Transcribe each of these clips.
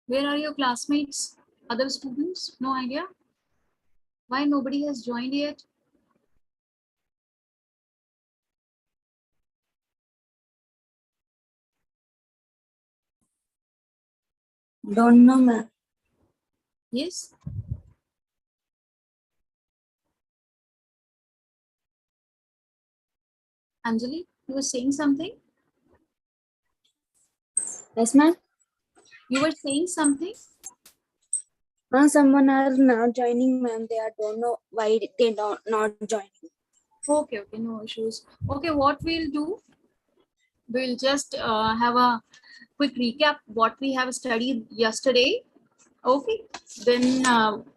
Where are your classmates? Other students? No idea? Why nobody has joined yet? Don't know, ma'am. Yes. Anjali, you were saying something? Yes, ma'am. You were saying something? Someone are not joining, ma'am. They are don't know why they don't not joining. Okay, okay, no issues. Okay, what we'll do, we'll just have a quick recap what we have studied yesterday. Okay, then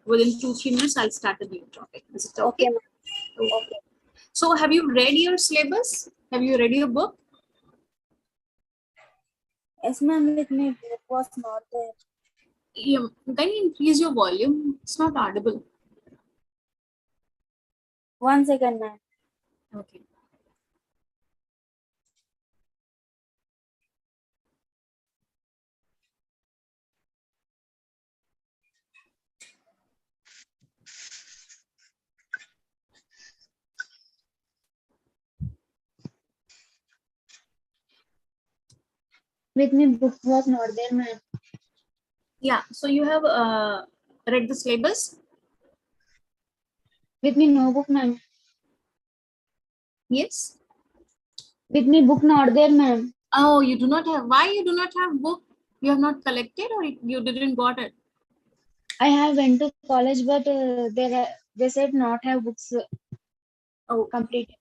within 2-3 minutes, I'll start a new topic. Is it okay? Okay, ma'am. Okay. So have you read your syllabus? Have you read your book? Yes, ma'am. With me, book was not there. Can you increase your volume? It's not audible. 1 second, ma'am. Okay. With me, book was not there, ma'am. Yeah, so you have read the syllabus? With me, no book, ma'am. Yes. With me, book not there, ma'am. Oh, you do not have. Why you do not have book? You have not collected, or you didn't got it? I have went to college, but they said not have books Oh, completed.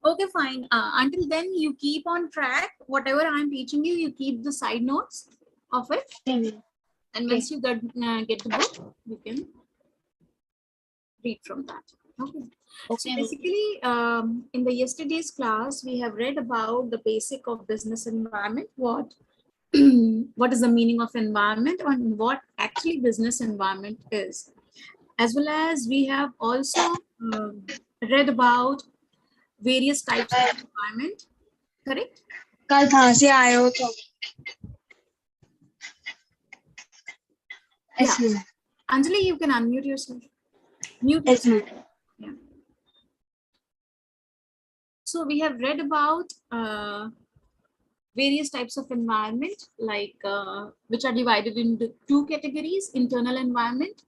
okay, fine. Until then, you keep on track. Whatever I'm teaching you, you keep the side notes of it. Okay, ma'am. And once you get the book, you can read from that. Okay. So Okay, ma'am. basically, in the yesterday's class, we have read about the basic of business environment. What is the meaning of environment and what actually business environment is, as well as we have also read about various types of environment. Correct? कल कहाँ से आए हो तो? Yeah. Yes, ma'am. Anjali, you can unmute yourself. Mute Yes, yourself. ma'am. Yeah. So we have read about various types of environment, like which are divided into two categories: internal environment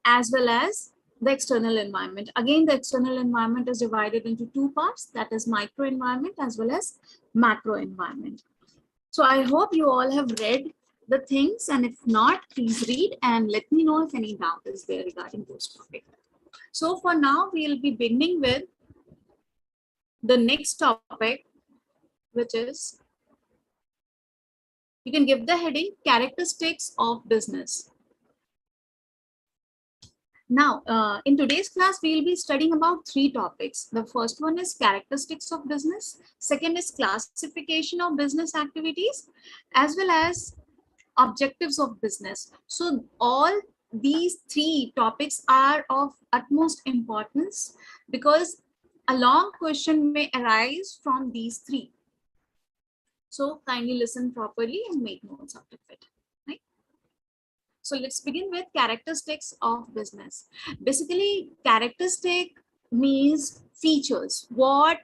as well as the external environment. Again, the external environment is divided into two parts, that is micro environment as well as macro environment. So I hope you all have read the things, and if not, please read and let me know if any doubt is there regarding those topics. So for now, we'll be beginning with the next topic, which is, you can give the heading characteristics of business. Now, in today's class, we will be studying about three topics. The first one is characteristics of business. Second is classification of business activities, as well as objectives of business. So all these three topics are of utmost importance because a long question may arise from these three. So kindly listen properly and make notes out of it. Right? So let's begin with characteristics of business. Basically, characteristic means features, what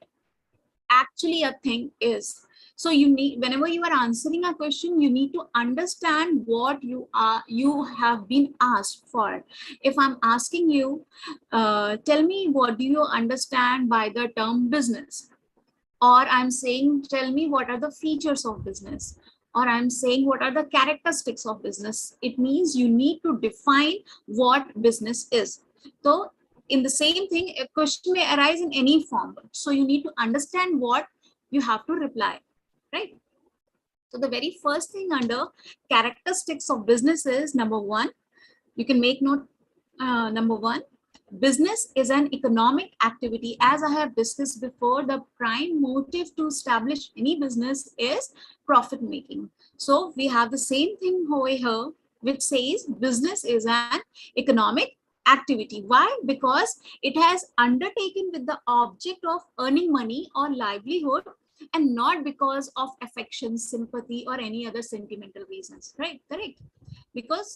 actually a thing is. So you need, whenever you are answering a question, you need to understand what you have been asked for. If I'm asking you, tell me what do you understand by the term business, or I'm saying tell me what are the features of business, or I'm saying what are the characteristics of business, it means you need to define what business is. So in the same thing, a question may arise in any form, so you need to understand what you have to reply, right? So the very first thing under characteristics of business is, number one, you can make note, number one, business is an economic activity. As I have discussed before, the prime motive to establish any business is profit making. So we have the same thing over here, which says business is an economic activity. Why? Because it has undertaken with the object of earning money or livelihood, and not because of affection, sympathy, or any other sentimental reasons, right? Correct. because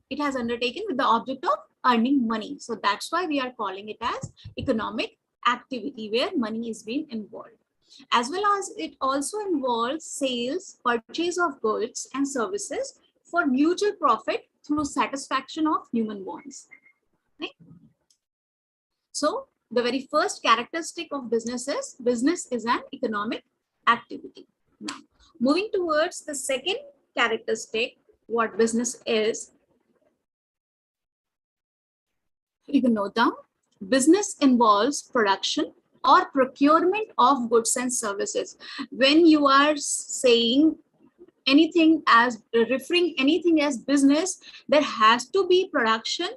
it has undertaken with the object of earning money. So that's why we are calling it as economic activity where money is being involved. As well as it also involves sales, purchase of goods and services for mutual profit through satisfaction of human wants. Right? So the very first characteristic of business is an economic activity. Now, moving towards the second characteristic, what business is, you can note down, business involves production or procurement of goods and services. When you are saying anything as referring anything as business, there has to be production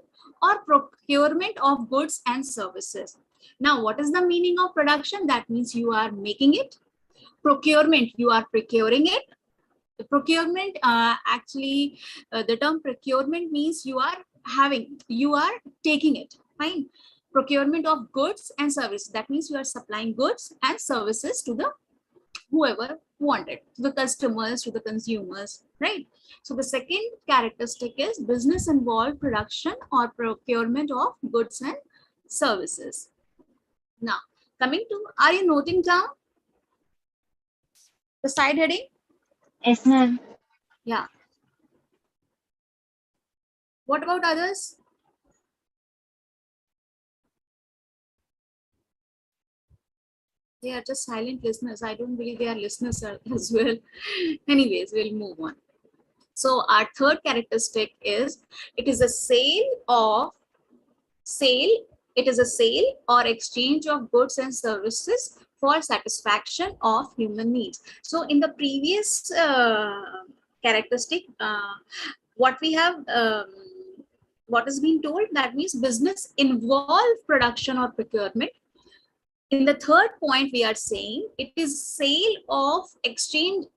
or procurement of goods and services. Now, what is the meaning of production? That means you are making it. Procurement, you are procuring it. The procurement, the term procurement means you are taking it, fine. Procurement of goods and services, that means you are supplying goods and services to the whoever wanted, to the customers, to the consumers, right? So the second characteristic is business involved production or procurement of goods and services. Now, coming to, are you noting down the side heading? Yes, ma'am. Yeah. What about others? They are just silent listeners. I don't believe they are listeners as well. Anyways, we'll move on. So our third characteristic is it is a sale or exchange of goods and services for satisfaction of human needs. So in the previous characteristic, what we have, what has been told, that means business involve production or procurement. In the third point, we are saying it is sale or exchange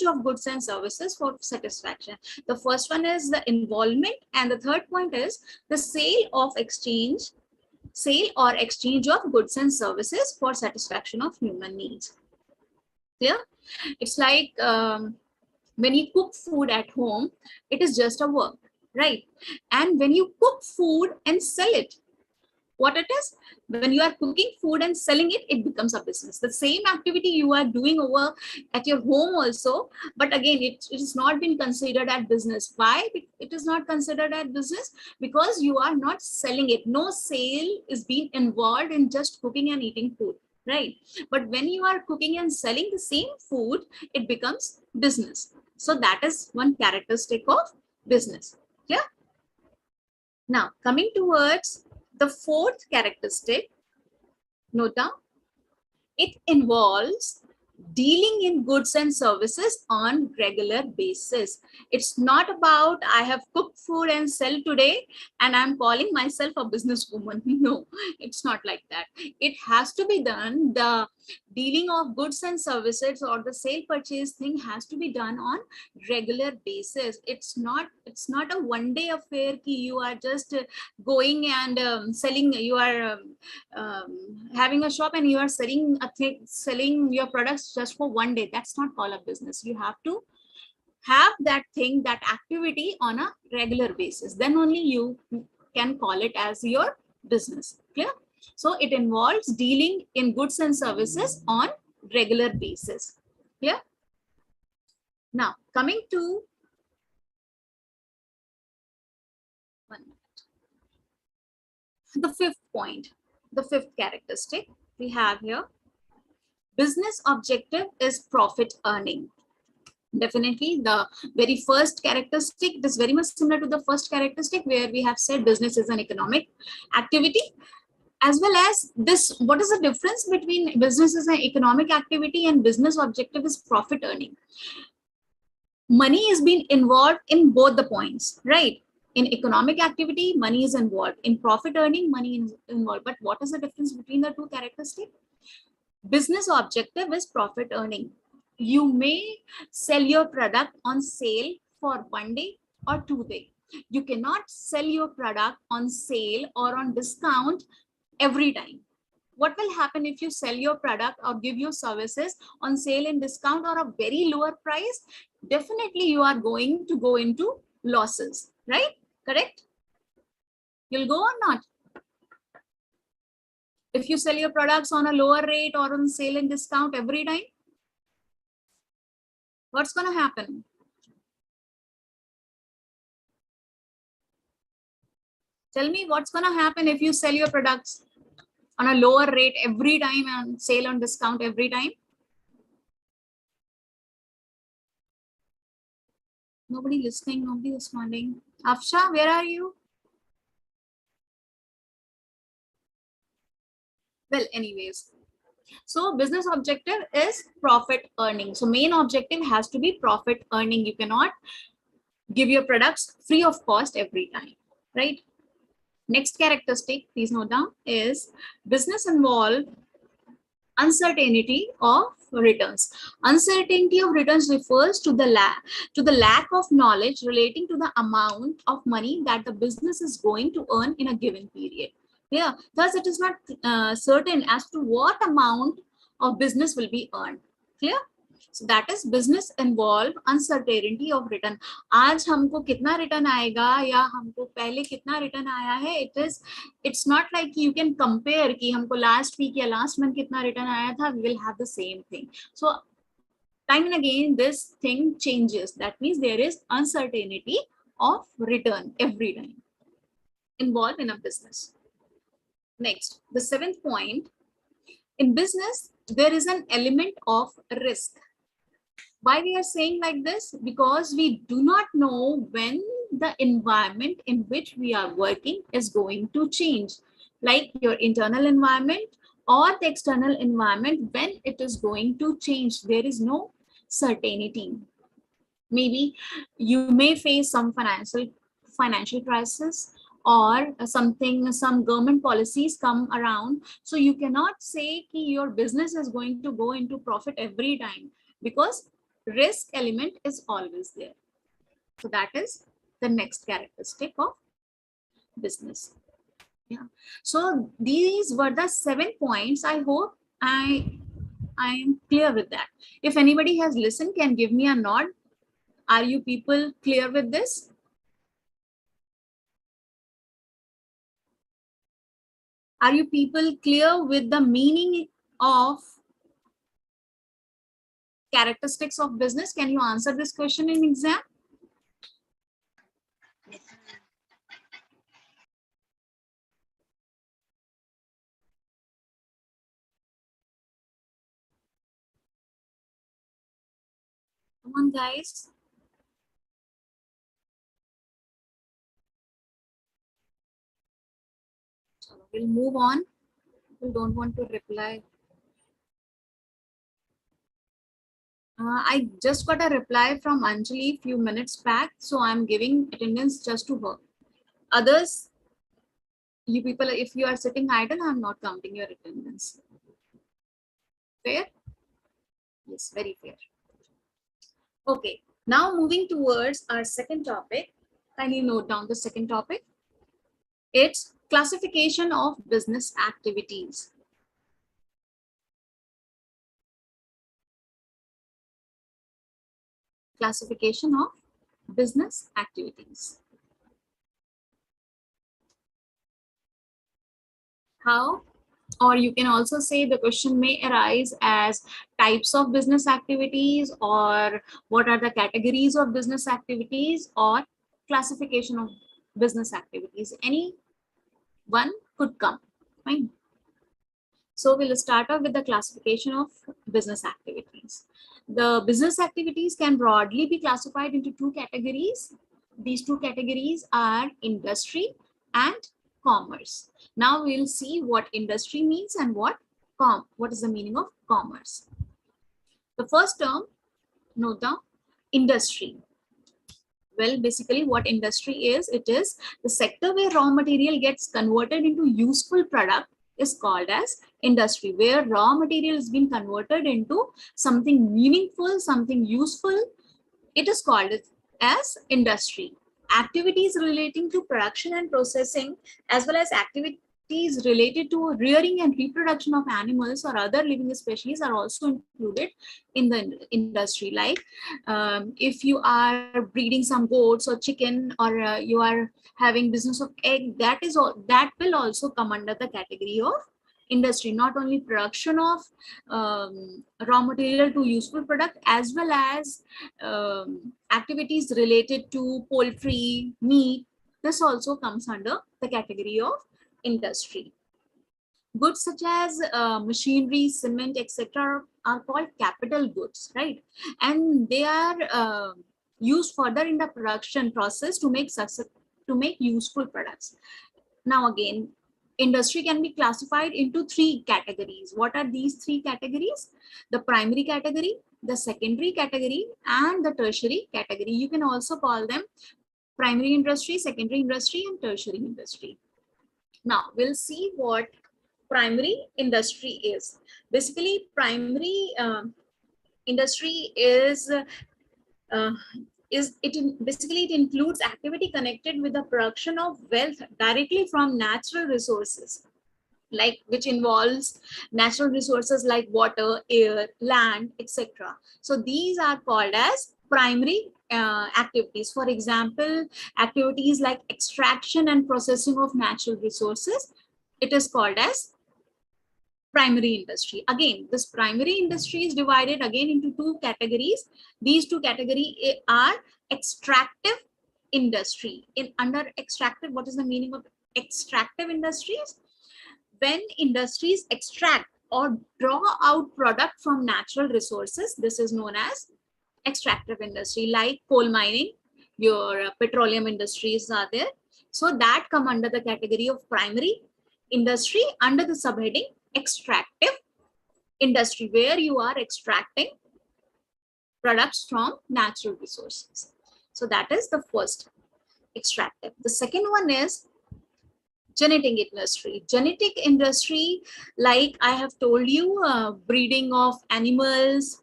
of goods and services for satisfaction. The first one is the involvement, and the third point is the sale or exchange of goods and services for satisfaction of human needs. Clear? It's like when you cook food at home, it is just a work, right? And when you cook food and sell it, what it is, when you are cooking food and selling it, it becomes a business. The same activity you are doing over at your home also, but again, it is not been considered as business. Why it is not considered as business? Because you are not selling it. No sale is being involved in just cooking and eating food, right? But when you are cooking and selling the same food, it becomes business. So that is one characteristic of business. Yeah. Now coming towards the fourth characteristic, note down, it involves dealing in goods and services on regular basis. It's not about I have cooked food and sell today and I'm calling myself a businesswoman. No, it's not like that. It has to be done. The dealing of goods and services or the sale purchase thing has to be done on regular basis. It's not a one day affair ki you are just going and selling, you are having a shop and you are selling your products just for one day. That's not called a business. You have to have that thing, that activity on a regular basis. Then only you can call it as your business. Clear? So it involves dealing in goods and services on regular basis. Clear? Now coming to the fifth point, the fifth characteristic we have here. Business objective is profit earning. Definitely the very first characteristic, it is very much similar to the first characteristic where we have said business is an economic activity. As well as this, what is the difference between business as an economic activity and business objective is profit earning? Money is being involved in both the points, right? In economic activity, money is involved. In profit earning, money is involved. But what is the difference between the two characteristics? Business objective is profit earning. You may sell your product on sale for 1 day or 2 days. You cannot sell your product on sale or on discount every time. What will happen if you sell your product or give your services on sale and discount or a very lower price? Definitely you are going to go into losses, right? Correct? You'll go or not? If you sell your products on a lower rate or on sale and discount every time, what's going to happen? Tell me what's going to happen if you sell your products on a lower rate every time and sale on discount every time? Nobody listening, nobody responding. Afsha, where are you? Well, anyways, so business objective is profit earning. So main objective has to be profit earning. You cannot give your products free of cost every time, right? Next characteristic, please note down, is business involve uncertainty of returns. Uncertainty of returns refers to the lack of knowledge relating to the amount of money that the business is going to earn in a given period. Yeah, thus it is not certain as to what amount of business will be earned. Clear? So that is business involve uncertainty of return. आज हमको कितना return आएगा या हमको पहले कितना return आया है, it's not like you can compare कि हमको last week या last month कितना रिटर्न आया था, we will have the same thing. So time and again this thing changes. That means there is uncertainty of return every time involved in a business. Next, the seventh point, in business there is an element of risk. Why we are saying like this? Because we do not know when the environment in which we are working is going to change, like your internal environment or the external environment, when it is going to change. There is no certainty. Maybe you may face some financial crisis, or some government policies come around. So you cannot say that your business is going to go into profit every time, because risk element is always there. So that is the next characteristic of business. Yeah. So these were the 7 points. I hope I am clear with that. If anybody has listened, can give me a nod. Are you people clear with this? Are you people clear with the meaning of characteristics of business? Can you answer this question in exam? Come on, guys. We'll move on. People don't want to reply. I just got a reply from Anjali few minutes back, so I'm giving attendance just to her. Others, you people, if you are sitting idle, I'm not counting your attendance. Fair? Yes, very fair. Okay, now moving towards our second topic. Kindly note down the second topic. It's classification of business activities. Classification of business activities. How? Or you can also say the question may arise as types of business activities, or what are the categories of business activities, or classification of business activities. Any one could come. Fine. So we'll start off with the classification of business activities. The business activities can broadly be classified into 2 categories. These 2 categories are industry and commerce. Now we'll see what industry means and what is the meaning of commerce. The first term, note down, industry. Well, basically what industry is, it is the sector where raw material gets converted into useful product is called as industry, where raw material is being converted into something meaningful, something useful. It is called as industry. Activities relating to production and processing, as well as activities activities related to rearing and reproduction of animals or other living species are also included in the industry. Like if you are breeding some goats or chicken, or you are having business of egg, that will also come under the category of industry. Not only production of raw material to useful product, as well as activities related to poultry, meat, this also comes under the category of industry. Goods such as machinery, cement, etc. are called capital goods, right? And they are used further in the production process to make useful products. Now again, industry can be classified into three categories. What are these three categories? The primary category, the secondary category, and the tertiary category. You can also call them primary industry, secondary industry, and tertiary industry. Now we'll see what primary industry is. Basically, primary industry basically it includes activity connected with the production of wealth directly from natural resources, like which involves natural resources like water, air, land, etc. So these are called as primary activities. For example, activities like extraction and processing of natural resources, it is called as primary industry. Again, this primary industry is divided again into two categories. These two categories are extractive industry. Under extractive, what is the meaning of extractive industries? When industries extract or draw out product from natural resources, this is known as extractive industry. Like coal mining, your petroleum industries are there. So that come under the category of primary industry under the subheading extractive industry, where you are extracting products from natural resources. So that is the first, extractive. The second one is genetic industry. Genetic industry, like I have told you, breeding of animals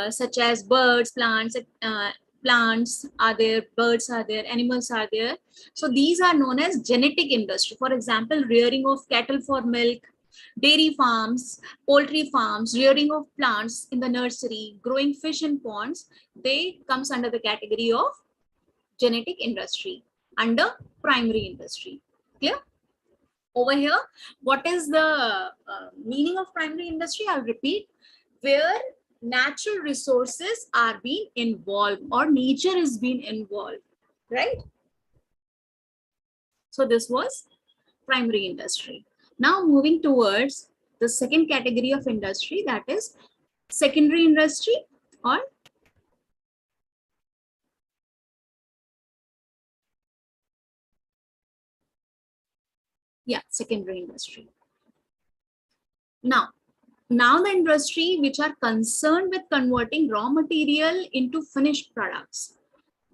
such as birds, plants are there, birds are there, animals are there. So these are known as genetic industry. For example, rearing of cattle for milk, dairy farms, poultry farms, rearing of plants in the nursery, growing fish in ponds, they comes under the category of genetic industry under primary industry. Clear? Over here, what is the meaning of primary industry? I'll repeat: where natural resources are being involved or nature is being involved, right? So this was primary industry. Now moving towards the second category of industry, that is secondary industry, or secondary industry. Now the industry which are concerned with converting raw material into finished products,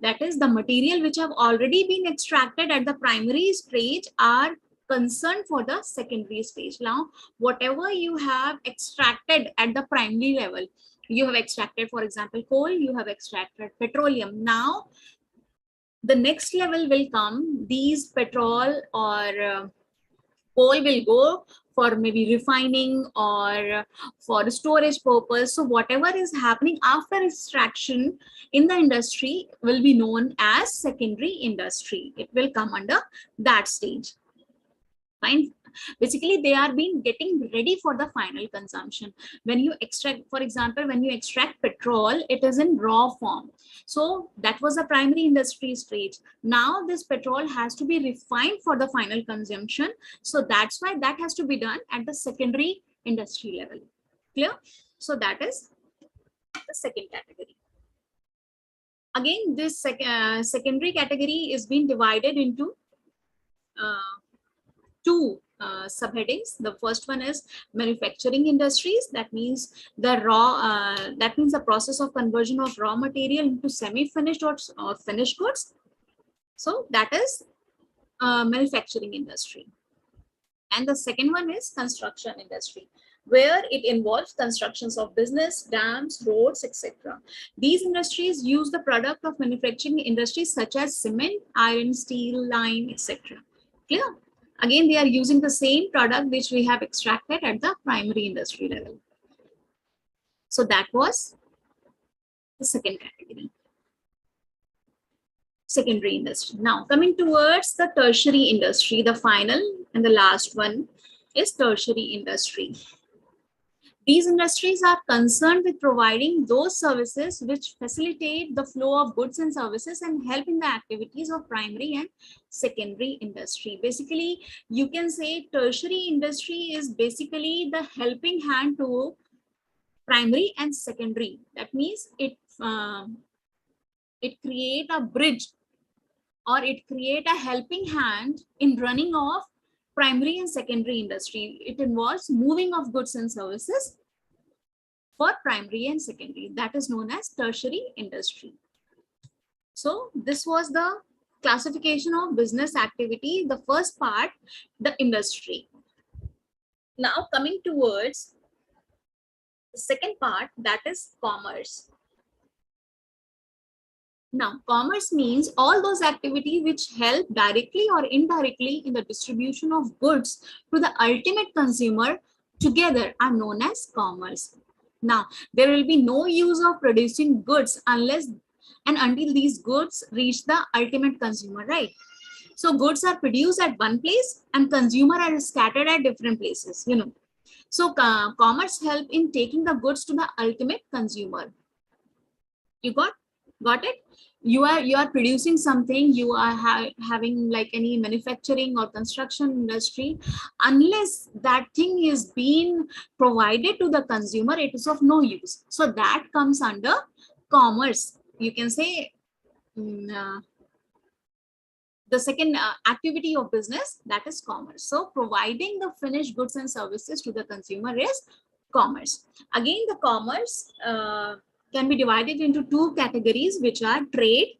that is the material which have already been extracted at the primary stage, are concerned for the secondary stage. Now whatever you have extracted at the primary level, you have extracted, for example, coal, you have extracted petroleum. Now the next level will come, these petrol or coal will go for maybe refining or for storage purpose. So whatever is happening after extraction in the industry will be known as secondary industry. It will come under that stage. Fine. Basically, they are being getting ready for the final consumption. When you extract, for example, when you extract petrol, it is in raw form. So that was the primary industry stage. Now this petrol has to be refined for the final consumption. So that's why that has to be done at the secondary industry level. Clear? So that is the second category. Again, this secondary category is being divided into two subheadings. The first one is manufacturing industries. That means the process of conversion of raw material into semi-finished or finished goods. So that is manufacturing industry. And the second one is construction industry, where it involves constructions of business, dams, roads, etc. These industries use the product of manufacturing industries such as cement, iron, steel, lime, etc. Clear? Again, they are using the same product which we have extracted at the primary industry level. So that was the second category, secondary industry. Now coming towards the tertiary industry, the final and the last one is tertiary industry. These industries are concerned with providing those services which facilitate the flow of goods and services and help in the activities of primary and secondary industry. Basically, you can say tertiary industry is basically the helping hand to primary and secondary. That means it create a bridge, or it create a helping hand in running of primary and secondary industry. It involves moving of goods and services for primary and secondary. That is known as tertiary industry. So this was the classification of business activity, the first part, the industry. Now coming towards the second part, that is commerce. Now, commerce means all those activities which help directly or indirectly in the distribution of goods to the ultimate consumer together are known as commerce. Now, there will be no use of producing goods unless and until these goods reach the ultimate consumer, right? So goods are produced at one place and consumer are scattered at different places, you know. So commerce help in taking the goods to the ultimate consumer. You got it? You are producing something, you are having like any manufacturing or construction industry. Unless that thing is being provided to the consumer, it is of no use. So that comes under commerce. You can say the second activity of business, that is commerce. So providing the finished goods and services to the consumer is commerce. Again, the commerce can be divided into two categories, which are trade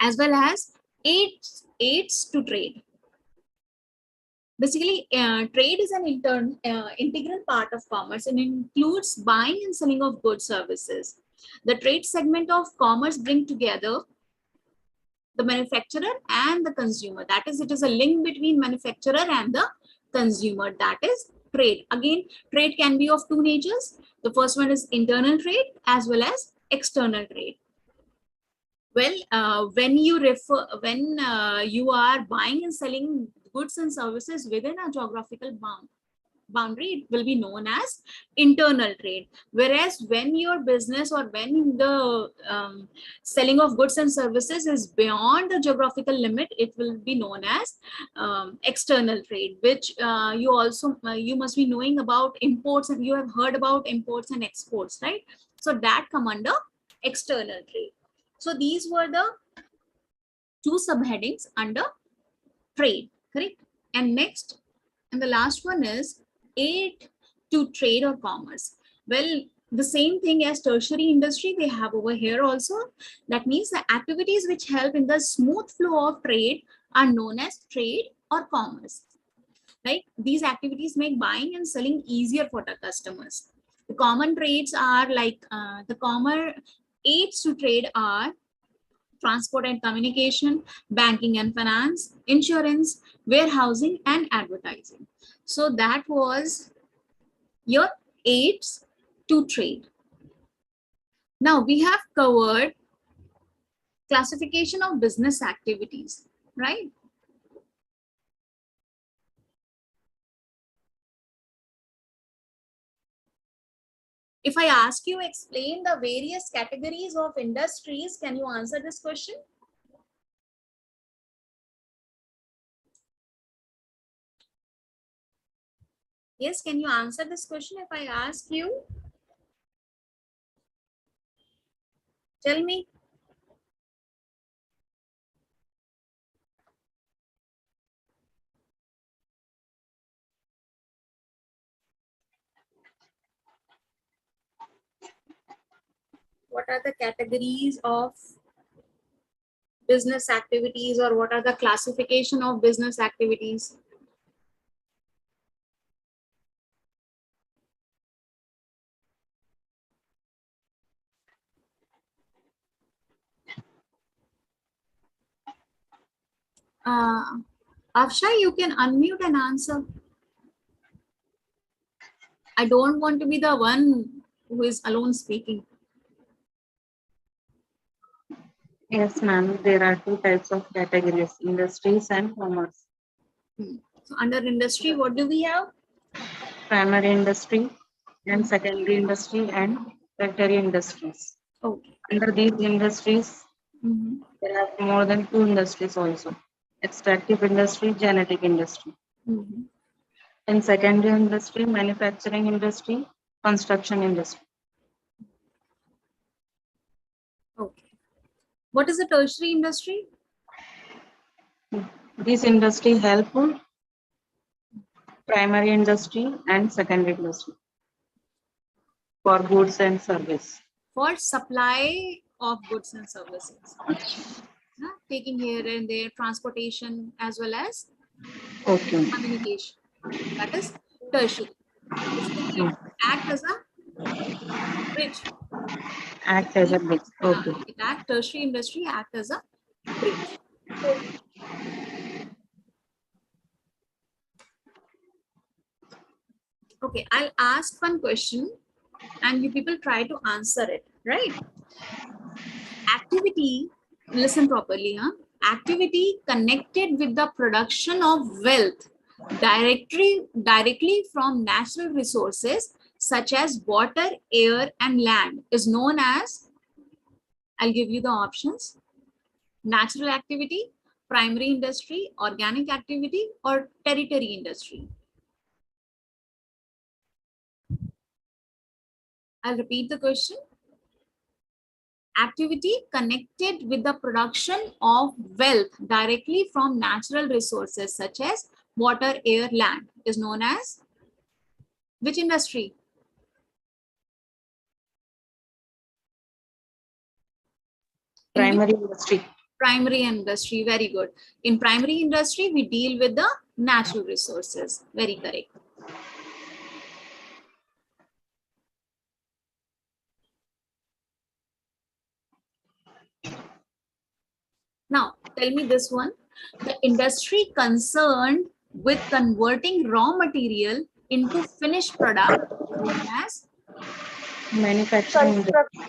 as well as aids to trade. Basically, trade is an integral part of commerce and includes buying and selling of goods services. The trade segment of commerce bring together the manufacturer and the consumer. That is, it is a link between manufacturer and the consumer. That is trade. Again, trade can be of two natures. The first one is internal trade as well as external trade. Well, when you are buying and selling goods and services within a geographical boundary, it will be known as internal trade. Whereas when your business or when the selling of goods and services is beyond the geographical limit, it will be known as external trade, which you must be knowing about imports, and you have heard about imports and exports, right? So that come under external trade. So these were the two subheadings under trade, correct? And next, and the last one is aid to trade or commerce. Well, the same thing as tertiary industry they have over here also. That means the activities which help in the smooth flow of trade are known as trade or commerce. Like these activities make buying and selling easier for the customers. The common trades are like the common aids to trade are transport and communication, banking and finance, insurance, warehousing, and advertising. So that was your aids to trade. Now we have covered classification of business activities, right? If I ask you explain the various categories of industries, can you answer this question? Yes, can you answer this question if I ask you? Tell me. What are the categories of business activities, or what are the classification of business activities? Afsha, you can unmute and answer. I don't want to be the one who is alone speaking. Yes, ma'am. There are two types of categories, industries and commerce. So under industry, what do we have? Primary industry and secondary industry and tertiary industries. Okay. Under these industries, Mhm. there are more than two industries also. Extractive industry, genetic industry. Mhm. In secondary industry, manufacturing industry, construction industry. Okay. What is the tertiary industry? These industry help primary industry and secondary industry for goods and service. For supply of goods and services. Taking here and there, transportation as well as Okay. communication. That is tertiary. Basically, it acts as a bridge. Act as a mix. Okay. Tertiary industry act as a bridge. Okay, I'll ask one question and you people try to answer it, right? Activity, listen properly, huh? Activity connected with the production of wealth directly from natural resources such as water, air, and land is known as, I'll give you the options: natural activity, primary industry, organic activity, or tertiary industry. I'll repeat the question. Activity connected with the production of wealth directly from natural resources such as water, air, land is known as which industry? Primary industry. Primary industry. Very good. In primary industry, we deal with the natural resources. Very correct. Now, tell me this one. The industry concerned with converting raw material into finished product known as Manufacturing industry.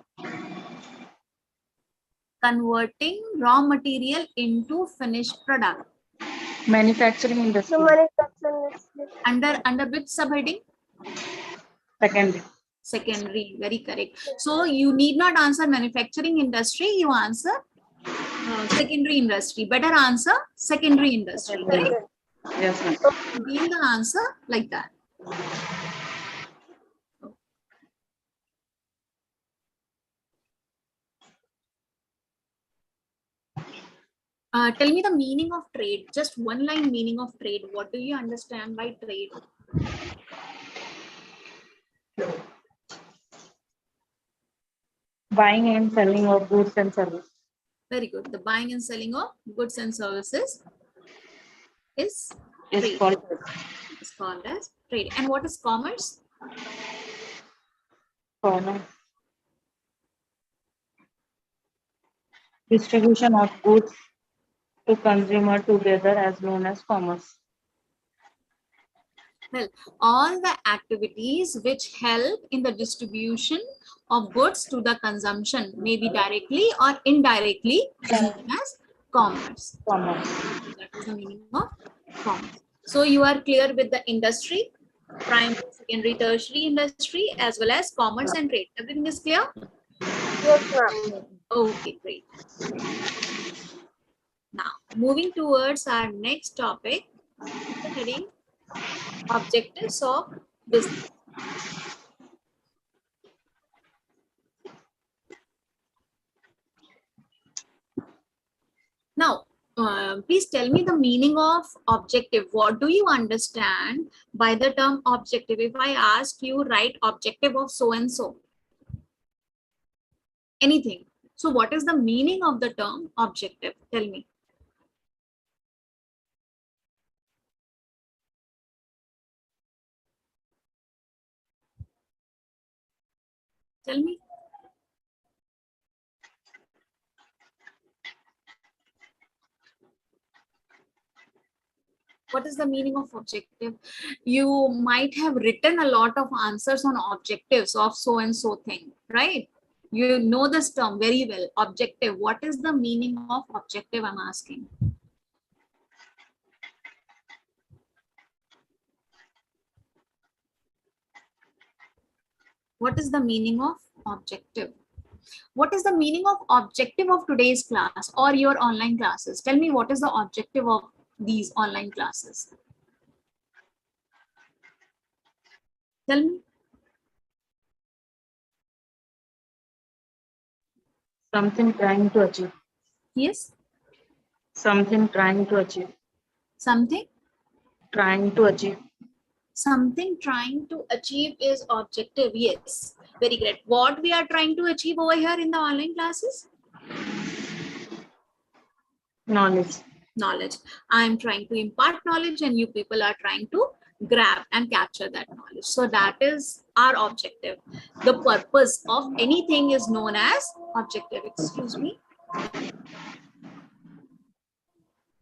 converting raw material into finished product. Manufacturing industry. Under which subheading? Secondary. Secondary. Very correct. So you need not answer manufacturing industry. You answer secondary industry. Better answer secondary industry. Correct? Yes, ma'am. Deal the answer like that. Tell me the meaning of trade. Just one line meaning of trade. What do you understand by trade? Buying and selling of goods and services. Very good. The buying and selling of goods and services is Is trade. called It's called as trade. And what is commerce? commerce. Distribution of goods to consumer together as known as commerce. Well, all the activities which help in the distribution of goods to the consumption, maybe directly or indirectly, is known as commerce. Commerce. That is the meaning of commerce. So you are clear with the industry, primary, secondary, tertiary industry, as well as commerce and trade. Everything is clear? Yes, ma'am. Okay, great. Now, moving towards our next topic, heading objectives of business. Now, please tell me the meaning of objective. What do you understand by the term objective? If I ask you, write objective of so and so, anything. So what is the meaning of the term objective? Tell me. Tell me. What is the meaning of objective? You might have written a lot of answers on objectives of so and so thing, right? You know this term very well, objective. What is the meaning of objective, I'm asking? What is the meaning of objective? What is the meaning of objective of today's class or your online classes? Tell me, what is the objective of these online classes? Tell me. Something trying to achieve. Yes. Something trying to achieve. Something. Trying to achieve. Something trying to achieve is objective. Yes. Very great. What we are trying to achieve over here in the online classes? Knowledge. Knowledge. I am trying to impart knowledge and you people are trying to grab and capture that knowledge. So that is our objective. The purpose of anything is known as objective. Excuse me.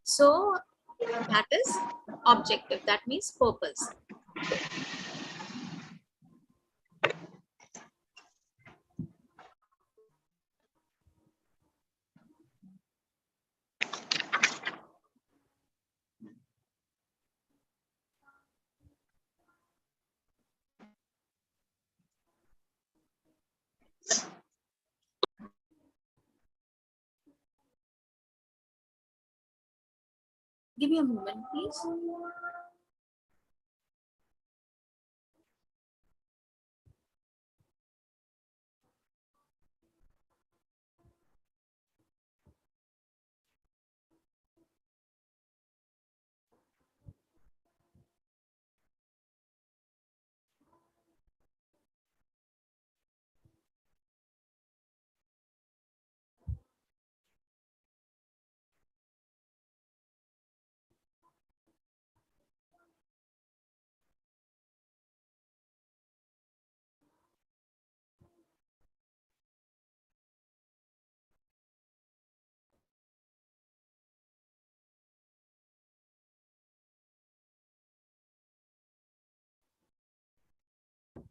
So that is objective. That means purpose. Give me a moment, please.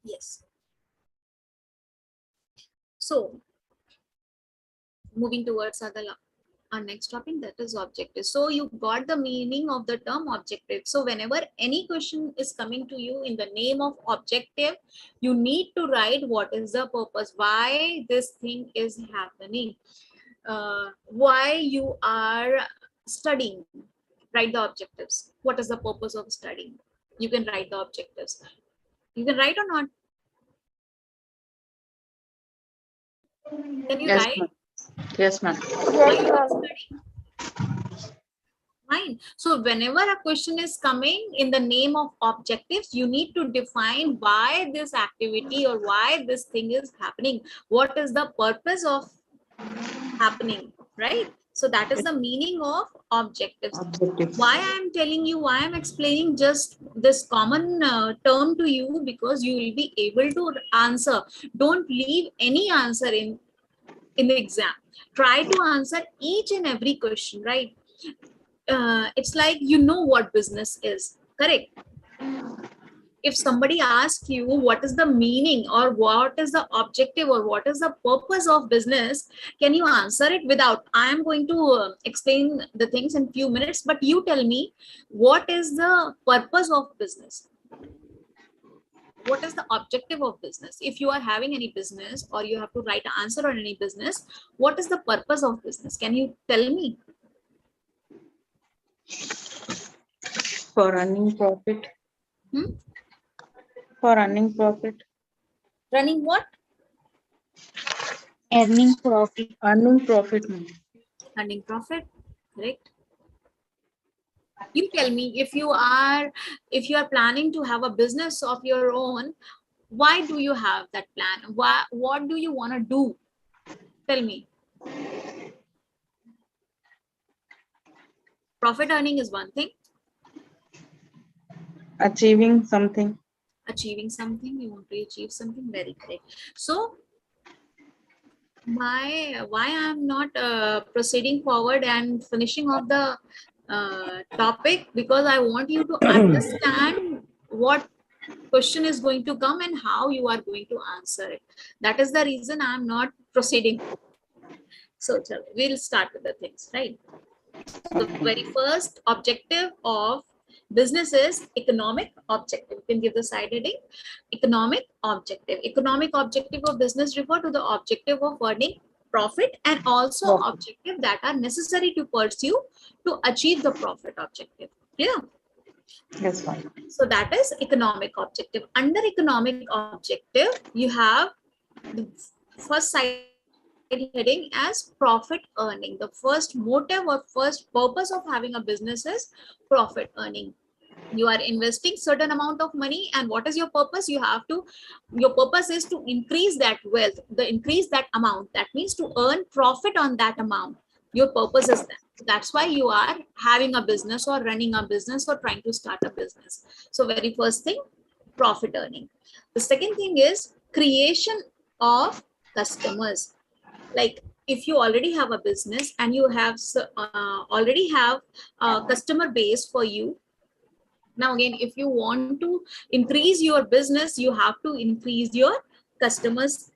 Yes. So moving towards our next topic, that is objective. So you got the meaning of the term objective. So whenever any question is coming to you in the name of objective, you need to write what is the purpose, why this thing is happening, why you are studying. Write the objectives. What is the purpose of studying? You can write the objectives. You can write or not? Can you Yes, write? ma'am. Yes, ma'am. Why you are studying? Fine. So whenever a question is coming in the name of objectives, you need to define why this activity or why this thing is happening. What is the purpose of happening, right? So that is the meaning of objectives. Objective. Why I am telling you, why I am explaining just this common term to you, because you will be able to answer. Don't leave any answer in the exam. Try to answer each and every question, right? It's like you know what business is, correct? If somebody asks you what is the meaning or what is the objective or what is the purpose of business, can you answer it without? I am going to explain the things in few minutes, but you tell me, what is the purpose of business? What is the objective of business? If you are having any business or you have to write an answer on any business, what is the purpose of business? Can you tell me? For earning profit. Hmm? For earning profit. Running what? Earning profit. Earning profit, ma'am. Earning profit, correct? You tell me, if you are planning to have a business of your own, why do you have that plan? What do you want to do? Tell me. Profit earning is one thing. Achieving something. Achieving something, you want to achieve something, very great. So why I'm not proceeding forward and finishing off the topic because I want you to understand what question is going to come and how you are going to answer it. That is the reason I am not proceeding. So we'll start with the things, right? The very first objective of business is economic objective. You can give the side heading economic objective. Economic objective of business refer to the objective of earning profit and also objective that are necessary to pursue to achieve the profit objective. Clear? Yes, ma'am. So that is economic objective. Under economic objective, you have the first side heading as profit earning. The first motive or first purpose of having a business is profit earning. You are investing certain amount of money, and what is your purpose? Your purpose is to increase that wealth, increase that amount. That means to earn profit on that amount. Your purpose is that. That's why you are having a business or running a business or trying to start a business. So very first thing, profit earning. The second thing is creation of customers. Like if you already have a business and you have already have a customer base for you. Now again, if you want to increase your business, you have to increase your customers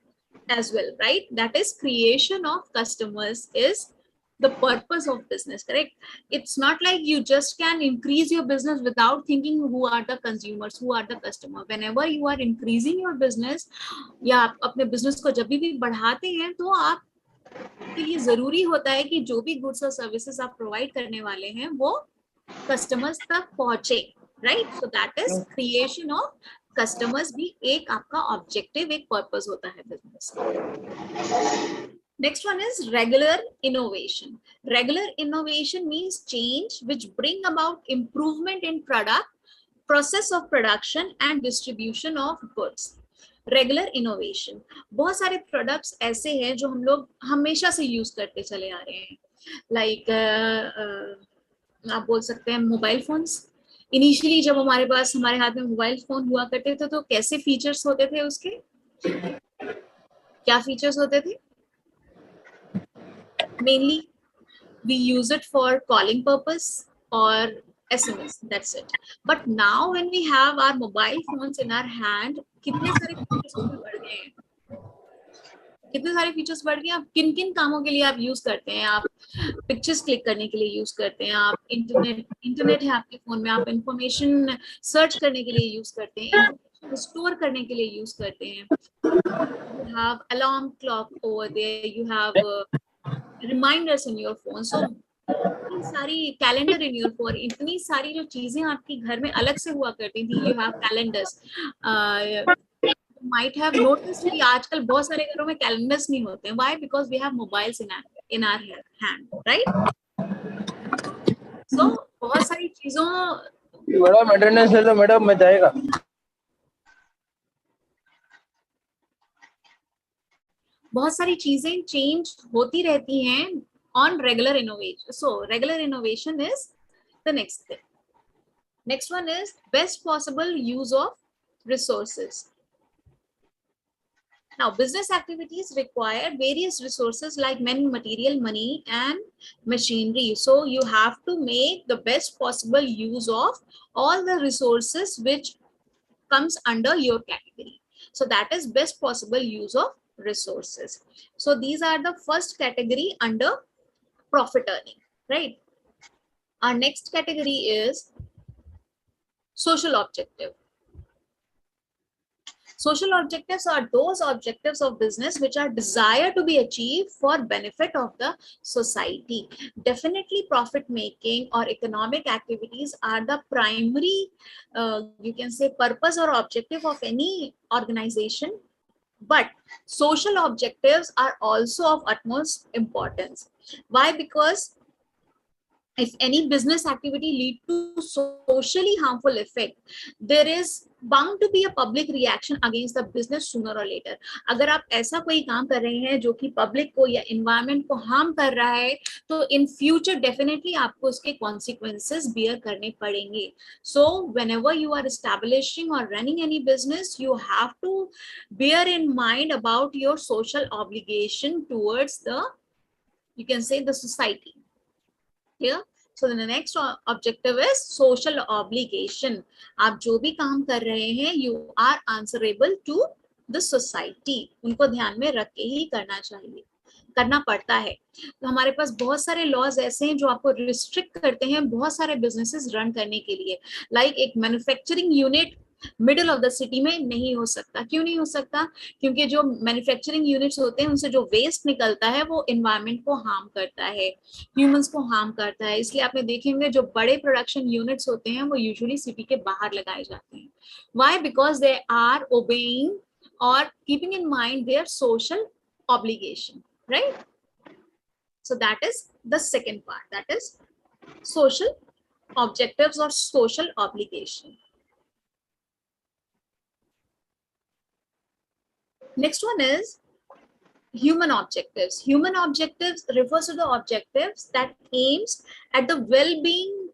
as well, right? That is creation of customers is the purpose of business, correct? It's not like you just can increase your business without thinking who are the consumers, who are the customer. Whenever you are increasing your business या आप अपने business को जब भी बढ़ाते हैं तो आप के लिए जरूरी होता है कि जो भी goods और services आप provide करने वाले हैं वो customers तक पहुंचे, right? So that is creation of customers भी एक आपका objective, एक purpose होता है business का. Next one is regular innovation. Regular innovation means change which bring about improvement in product, process of production and distribution of goods. Regular innovation, बहुत सारे products ऐसे हैं जो हम लोग हमेशा से यूज करते चले आ रहे हैं. लाइक आप बोल सकते हैं मोबाइल फोन्स. इनिशियली जब हमारे हाथ में मोबाइल फोन हुआ करते थे तो कैसे फीचर्स होते थे उसके, क्या फीचर्स होते थे? Mainly we use it for calling purpose or SMS, that's it. But now when we have our mobile phones in our hand, कितने सारे फीचर्स बढ़ गए हैं, कितने सारे फीचर्स बढ़ गए. आप किन किन कामों के लिए आप यूज करते हैं? आप पिक्चर्स क्लिक करने के लिए यूज करते हैं, आप इंटरनेट है आपके फोन में, आप इंफॉर्मेशन सर्च करने के लिए यूज करते हैं, इंफॉर्मेशन स्टोर करने के लिए यूज करते हैं. You have alarm clock over there, you have reminders in your phone, so इतनी सारी कैलेंडर इन योर फोन, इतनी सारी जो चीजें आपके घर में अलग से हुआ करती थी. You have calendars. might have noticed कि आजकल बहुत सारे घरों में कैलेंडर्स नहीं होते हैं. Why? Because we have mobiles in our hand, right? So बहुत सारी चीजों मैडम अटेंडेंस ले लो मैडम, मैं जाएगा. बहुत सारी चीजें चेंज होती रहती हैं on regular innovation. So regular innovation is the next thing. Next one is best possible use of resources. Now business activities require various resources like men, material, money and machinery. So you have to make the best possible use of all the resources which comes under your category. So that is best possible use of resources. So these are the first category under profit earning, right? Our next category is social objective. Social objectives are those objectives of business which are desired to be achieved for benefit of the society. Definitely profit making or economic activities are the primary, you can say, purpose or objective of any organization. But social objectives are also of utmost importance. Why? Because if any business activity lead to socially harmful effect, there is bound to be a public reaction against the business sooner or later. अगर आप ऐसा कोई काम कर रहे हैं जो कि पब्लिक को या एनवायरनमेंट को हार्म कर रहा है, तो इन फ्यूचर डेफिनेटली आपको उसके कॉन्सिक्वेंसेस बियर करने पड़ेंगे. सो whenever you are establishing or running any business, you have to bear in mind about your social obligation towards the, you can say, the society. Yeah, So the next objective is social obligation. आप जो भी काम कर रहे हैं, you are answerable to the society. उनको ध्यान में रख के ही करना चाहिए, करना पड़ता है. तो हमारे पास बहुत सारे लॉज ऐसे हैं जो आपको रिस्ट्रिक्ट करते हैं बहुत सारे बिजनेसेस रन करने के लिए. लाइक एक manufacturing unit middle of the city में नहीं हो सकता. क्यों नहीं हो सकता? क्योंकि जो मैन्युफैक्चरिंग यूनिट्स होते हैं उनसे जो वेस्ट निकलता है वो एनवायरनमेंट को हार्म करता है, ह्यूमंस को हार्म करता है. इसलिए आपने देखेंगे जो बड़े प्रोडक्शन यूनिट्स होते हैं वो यूजुअली सिटी के बाहर लगाए जाते हैं. Why? Because they are obeying or keeping in mind their social obligation, right? So that is the second part, that is social objectives or social obligation. Next one is human objectives. Human objectives refers to the objectives that aims at the well-being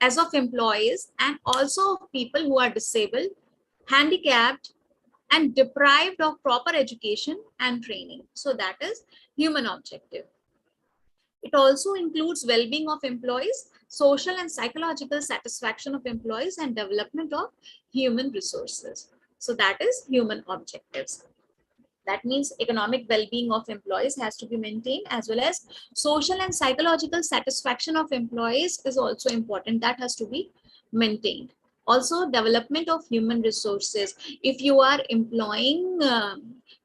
as of employees and also of people who are disabled, handicapped, and deprived of proper education and training. So that is human objective. It also includes well-being of employees, social and psychological satisfaction of employees, and development of human resources. So that is human objectives. That means economic well-being of employees has to be maintained, as well as social and psychological satisfaction of employees is also important. That has to be maintained. Also, development of human resources. If you are employing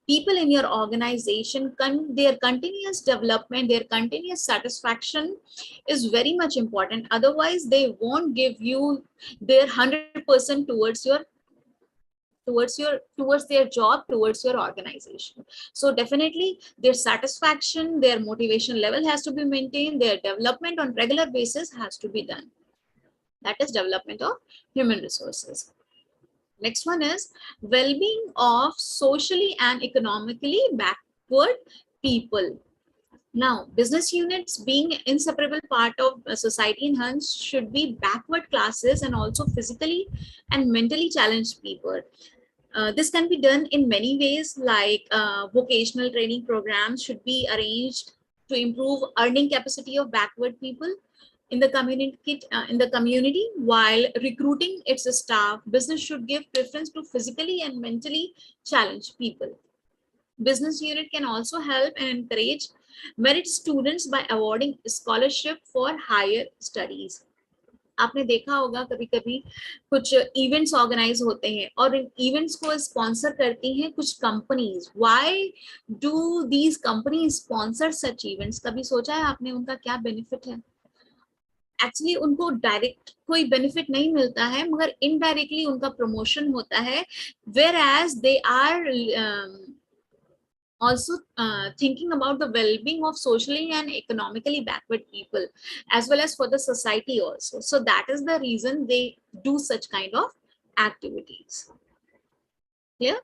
people in your organization, their continuous development, their continuous satisfaction is very much important. Otherwise, they won't give you their 100% towards their job, towards your organization. So definitely their satisfaction, their motivation level has to be maintained, their development on regular basis has to be done. That is development of human resources. Next one is well-being of socially and economically backward people. Now, business units being inseparable part of society and hence should be backward classes and also physically and mentally challenged people. This can be done in many ways, like vocational training programs should be arranged to improve earning capacity of backward people in the community. While recruiting its staff, business should give preference to physically and mentally challenged people. Business unit can also help and encourage merit students by awarding scholarship for higher studies. आपने देखा होगा कभी कभी कुछ events organise होते हैं और इन events को स्पॉन्सर करती हैं कुछ companies. Why do these companies sponsor such events? कभी सोचा है आपने उनका क्या बेनिफिट है? एक्चुअली उनको डायरेक्ट कोई बेनिफिट नहीं मिलता है, मगर इनडायरेक्टली उनका प्रमोशन होता है, whereas they are also thinking about the well-being of socially and economically backward people as well as for the society also. So that is the reason they do such kind of activities. Clear?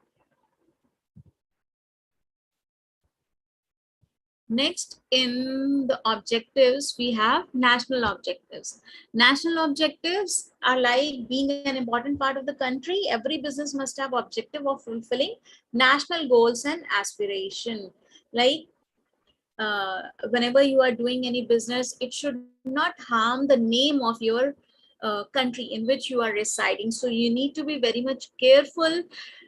Next, in the objectives, we have national objectives. National objectives are like being an important part of the country. Every business must have objective of fulfilling national goals and aspiration. Like whenever you are doing any business, it should not harm the name of your country in which you are residing. So you need to be very much careful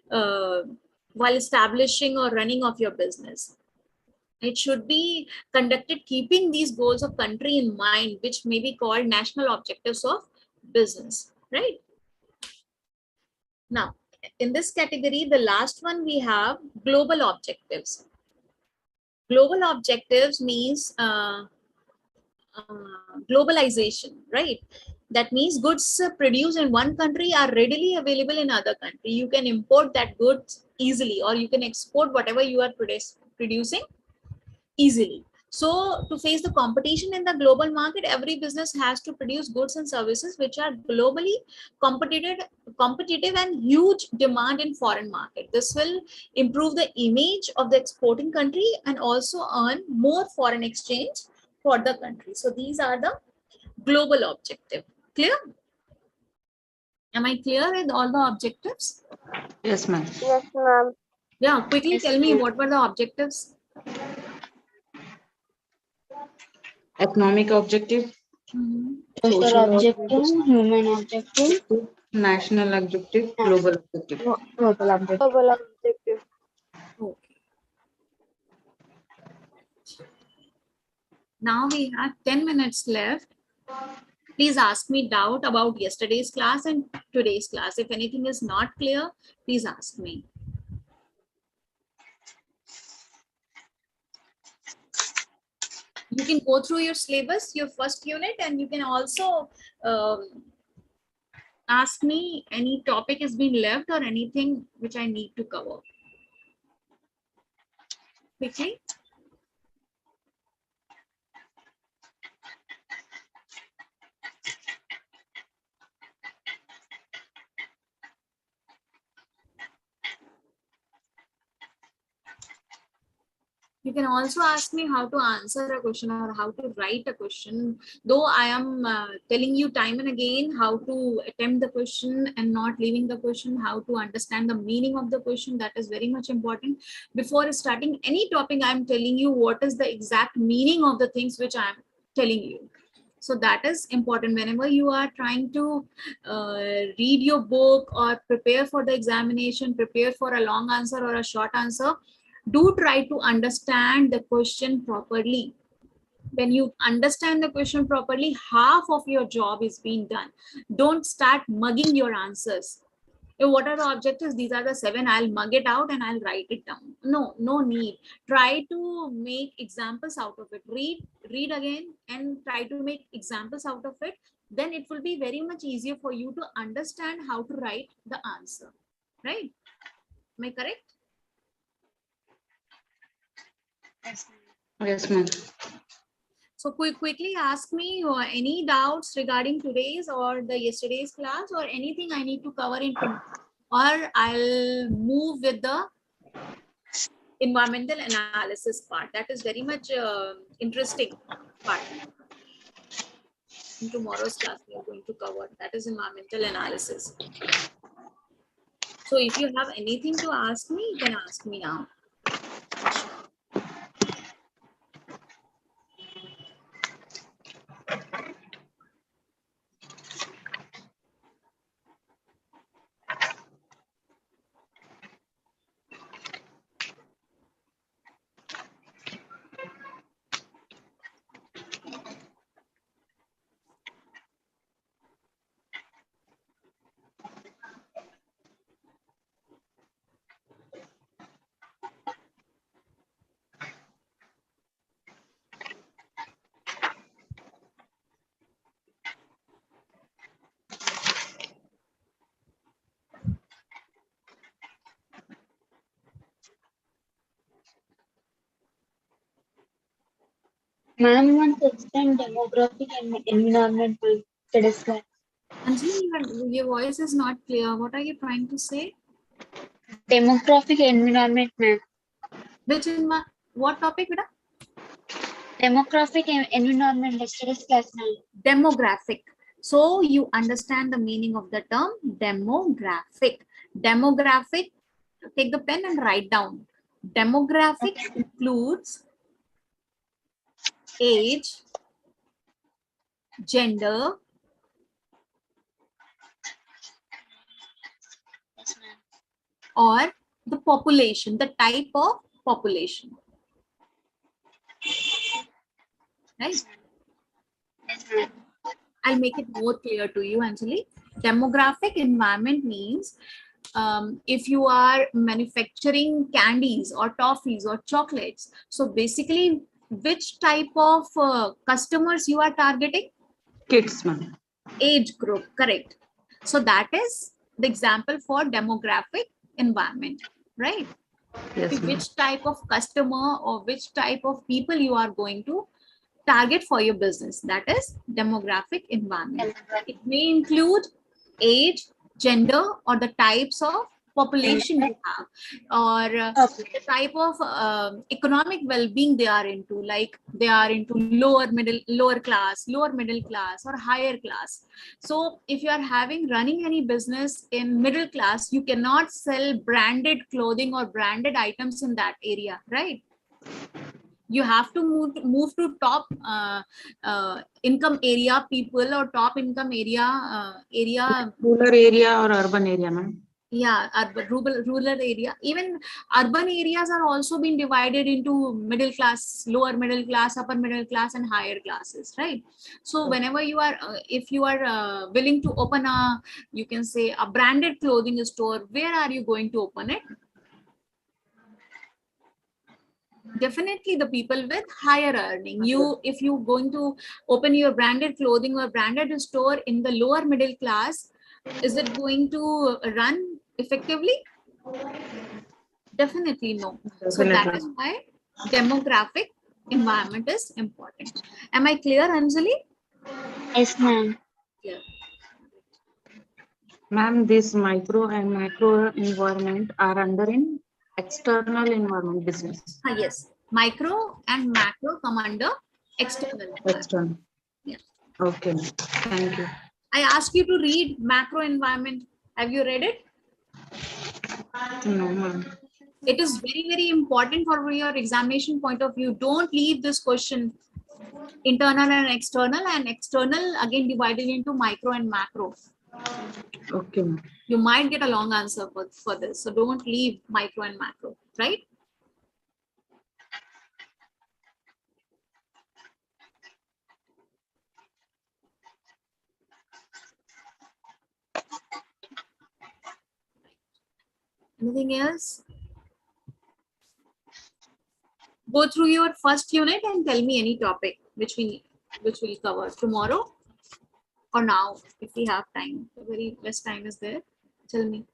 while establishing or running of your business. It should be conducted keeping these goals of country in mind, which may be called national objectives of business, right? Now, in this category, the last one we have global objectives. Global objectives means globalization, right? That means goods produced in one country are readily available in other country. You can import that goods easily, or you can export whatever you are producing easily. So to face the competition in the global market, every business has to produce goods and services which are globally competitive and huge demand in foreign market. This will improve the image of the exporting country and also earn more foreign exchange for the country. So these are the global objective. Clear? Am I clear with all the objectives? Yes, ma'am. Yes, ma'am. Yeah, quickly Yes, tell me ma'am. what were the objectives? Economic objective, Social objective, human objective, national objective, global objective. global objective. Global objective. Okay. Now we have 10 minutes left. Please ask me doubt about yesterday's class and today's class. If anything is not clear, please ask me. You can go through your syllabus, your first unit, and you can also ask me any topic has been left or anything which I need to cover. Quickly. You can also ask me how to answer a question or how to write a question. Though I am telling you time and again how to attempt the question and not leaving the question, how to understand the meaning of the question, that is very much important. Before starting any topic, I am telling you what is the exact meaning of the things which I am telling you. So that is important. Whenever you are trying to read your book or prepare for the examination, prepare for a long answer or a short answer, do try to understand the question properly. When you understand the question properly, half of your job is being done. Don't start mugging your answers. What are the objectives? These are the 7. I'll mug it out and I'll write it down. No need. Try to make examples out of it. Read again and try to make examples out of it. Then it will be very much easier for you to understand how to write the answer. Right? Am I correct? Yes, ma'am. So quickly ask me any doubts regarding today's or the yesterday's class or anything I need to cover in, or I'll move with the environmental analysis part. That is very much interesting part. In tomorrow's class, we are going to cover that is environmental analysis. So if you have anything to ask me, you can ask me now. Ma'am wants to extend demographic and environmental studies class. Anjali, your voice is not clear. What are you trying to say? Demographic environment, ma'am. Which what topic, beta? Demographic and environmental studies class, ma'am. Demographic. So you understand the meaning of the term demographic. Demographic, take the pen and write down. Demographic includes age, gender, Yes, ma'am. or the population, the type of population. Right? Yes, ma'am. I'll make it more clear to you, Anjali. Demographic environment means if you are manufacturing candies or toffees or chocolates, so basically which type of customers you are targeting? Kids, ma'am. Age group, correct. So that is the example for demographic environment, right? Yes, ma'am. Which type of customer or which type of people you are going to target for your business, that is demographic environment. It may include age, gender, or the types of population you have, or the type of economic well-being they are into, like they are into lower middle class, or higher class. So if you are running any business in middle class, you cannot sell branded clothing or branded items in that area, right? You have to move to top income area people or top income area. Rural area or urban area, ma'am? Yeah, urban, rural area. Even urban areas are also being divided into middle class, lower middle class, upper middle class, and higher classes, right? So whenever you are, if you are willing to open a, you can say a branded clothing store, where are you going to open it? Definitely the people with higher earning. If you going to open your branded clothing or branded store in the lower middle class, is it going to run effectively? Definitely no. So that is Definitely. why demographic environment is important. Am I clear, Anjali? Yes, ma'am. Yeah. Ma'am, this micro and macro environment are under in external environment business. Yes. Micro and macro come under external environment. External. Yeah. Okay. Thank you. I asked you to read macro environment. Have you read it? No, ma'am. It is very, very important for your examination point of view. Don't leave this question internal and external again divided into micro and macro. Okay, ma'am. You might get a long answer for this. So don't leave micro and macro, right? Anything else? Go through your first unit and tell me any topic which we'll cover tomorrow or now if we have time. The very less time is there. Tell me.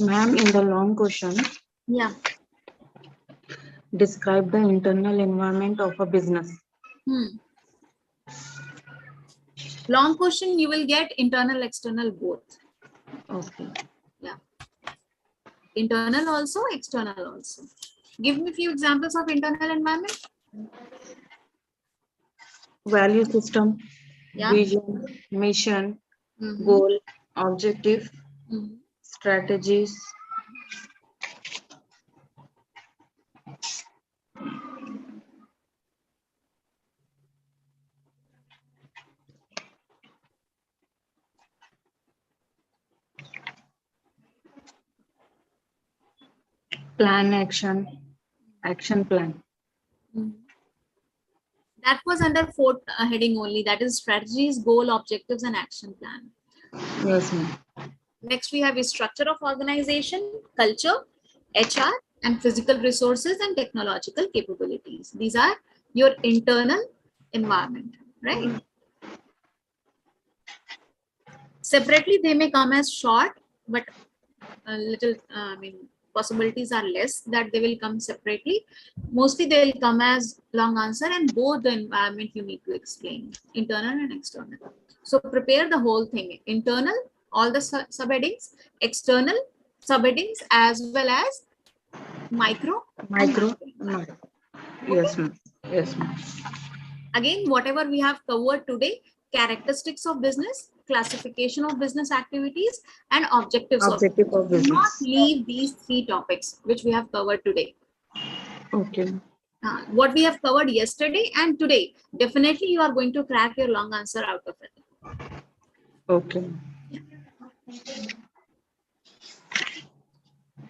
Ma'am, in the long question, Yeah. describe the internal environment of a business. Long question, you will get internal, external both. Okay. Yeah. Internal also, external also. Give me a few examples of internal environment. Value system, Yeah. vision, mission, Mhm. goal, objective, Mhm. strategies. Plan action plan. Mhm. That was under fourth heading only. That is strategies, goal, objectives, and action plan. Yes, ma'am. Next, we have a structure of organization, culture, HR, and physical resources and technological capabilities. These are your internal environment, right? Separately, they may come as short, but a little, possibilities are less that they will come separately. Mostly they will come as long answer, and both the environment you need to explain, internal and external. So prepare the whole thing, internal, all the subheadings, external subheadings, as well as micro and Micro. macro environment. Okay. Yes, ma'am. Yes, ma'am. Again, whatever we have covered today, characteristics of business, classification of business activities, and objectives of Objective business. of Do not business. leave these three topics which we have covered today. Okay. What we have covered yesterday and today, definitely you are going to crack your long answer out of it. Okay.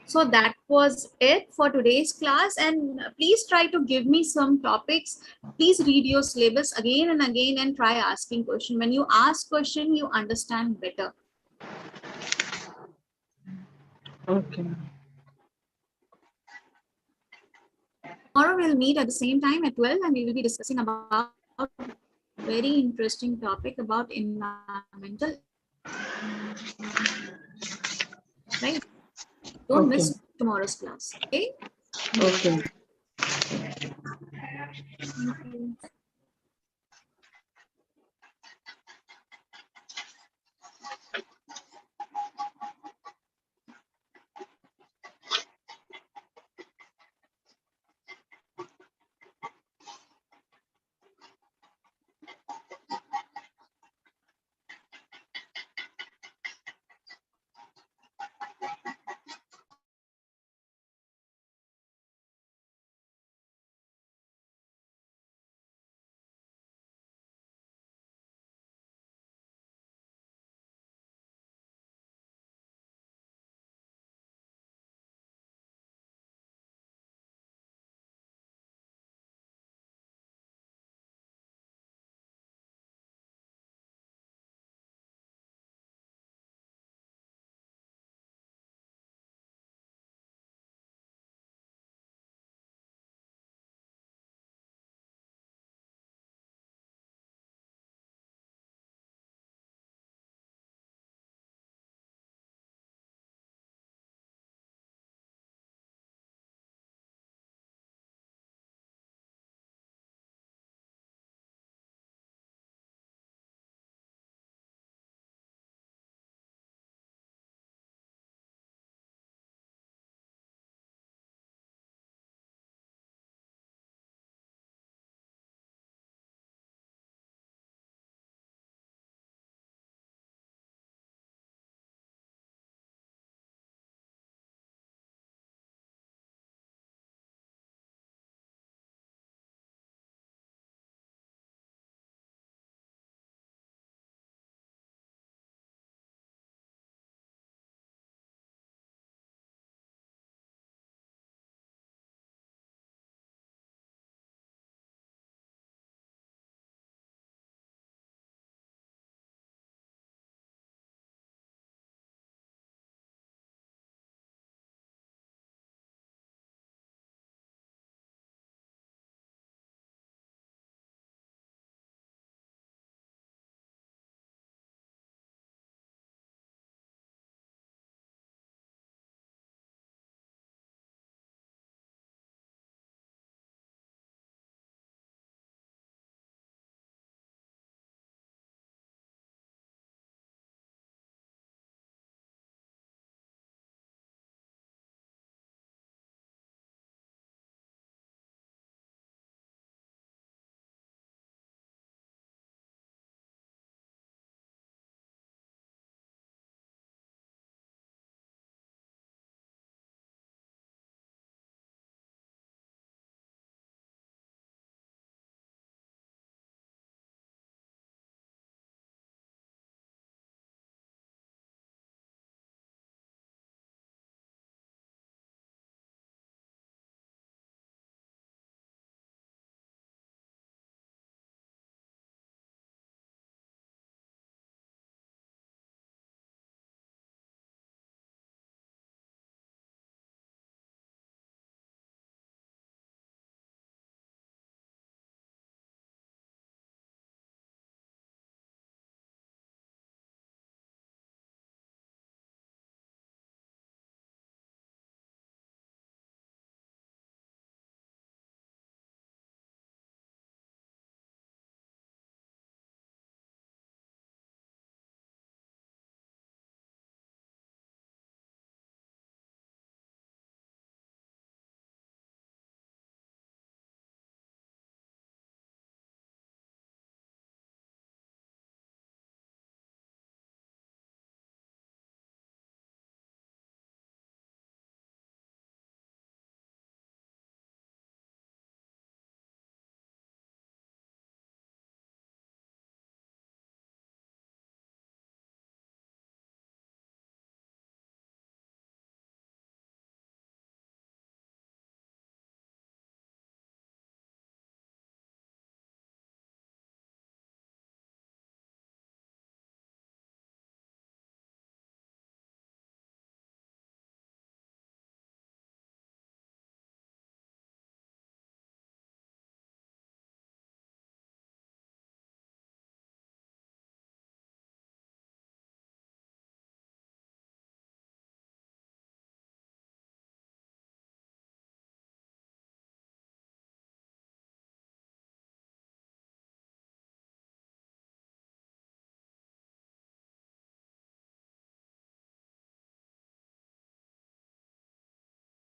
So that was it for today's class, and please try to give me some topics. Please read your syllabus again and again and try asking question. When you ask question, you understand better. Okay. Tomorrow we'll meet at the same time at 12 and we will be discussing about very interesting topic about environmental. Right? Don't Okay. miss tomorrow's class. Okay? Okay. Thank you.